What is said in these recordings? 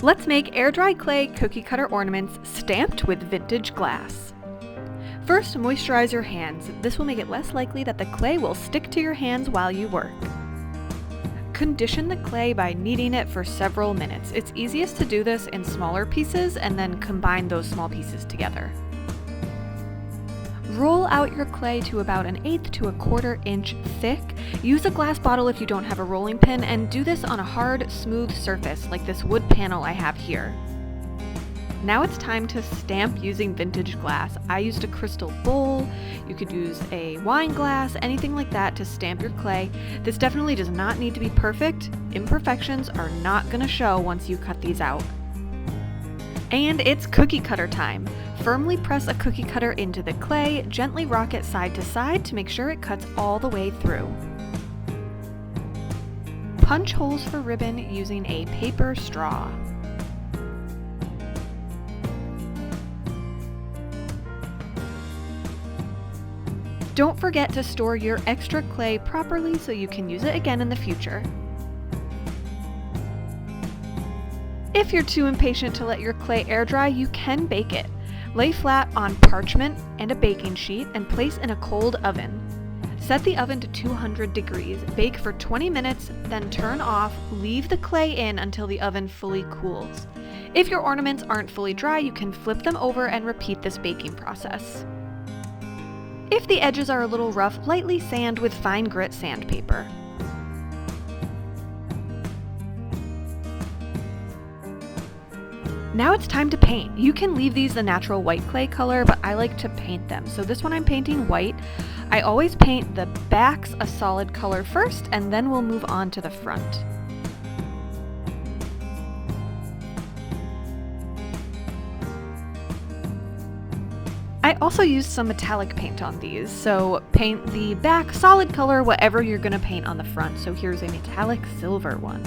Let's make air dry clay cookie cutter ornaments stamped with vintage glass. First, moisturize your hands. This will make it less likely that the clay will stick to your hands while you work. Condition the clay by kneading it for several minutes. It's easiest to do this in smaller pieces and then combine those small pieces together. Roll out your clay to about 1/8 to 1/4 inch thick. Use a glass bottle if you don't have a rolling pin, and do this on a hard, smooth surface like this wood panel I have here. Now it's time to stamp using vintage glass. I used a crystal bowl. You could use a wine glass, anything like that to stamp your clay. This definitely does not need to be perfect. Imperfections are not going to show once you cut these out. And it's cookie cutter time. Firmly press a cookie cutter into the clay, gently rock it side to side to make sure it cuts all the way through. Punch holes for ribbon using a paper straw. Don't forget to store your extra clay properly so you can use it again in the future. If you're too impatient to let your clay air dry, you can bake it. Lay flat on parchment and a baking sheet and place in a cold oven. Set the oven to 200 degrees, bake for 20 minutes, then turn off, leave the clay in until the oven fully cools. If your ornaments aren't fully dry, you can flip them over and repeat this baking process. If the edges are a little rough, lightly sand with fine grit sandpaper. Now it's time to paint. You can leave these the natural white clay color, but I like to paint them. So this one I'm painting white. I always paint the backs a solid color first, and then we'll move on to the front. I also used some metallic paint on these, so paint the back solid color whatever you're going to paint on the front. So here's a metallic silver one.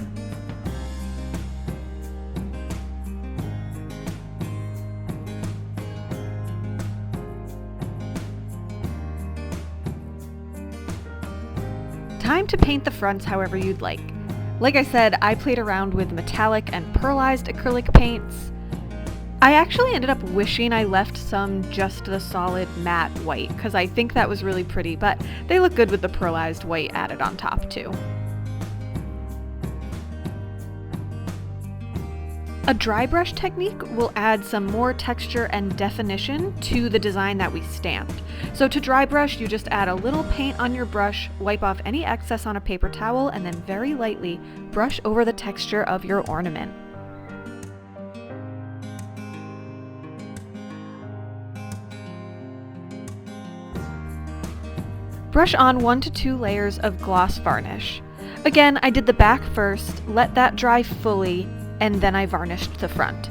Time to paint the fronts however you'd like. Like I said, I played around with metallic and pearlized acrylic paints. I actually ended up wishing I left some just the solid matte white because I think that was really pretty, but they look good with the pearlized white added on top too. A dry brush technique will add some more texture and definition to the design that we stamped. So to dry brush, you just add a little paint on your brush, wipe off any excess on a paper towel, and then very lightly brush over the texture of your ornament. Brush on 1 to 2 layers of gloss varnish. Again, I did the back first, let that dry fully, and then I varnished the front.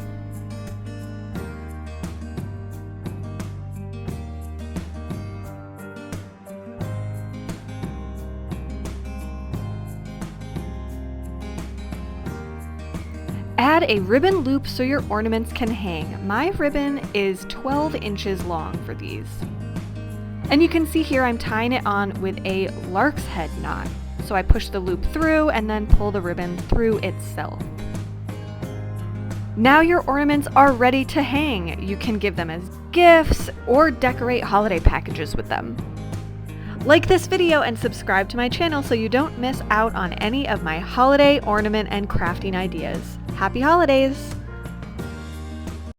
Add a ribbon loop so your ornaments can hang. My ribbon is 12 inches long for these. And you can see here I'm tying it on with a lark's head knot. So I push the loop through and then pull the ribbon through itself. Now your ornaments are ready to hang. You can give them as gifts or decorate holiday packages with them. Like this video and subscribe to my channel so you don't miss out on any of my holiday ornament and crafting ideas. Happy holidays!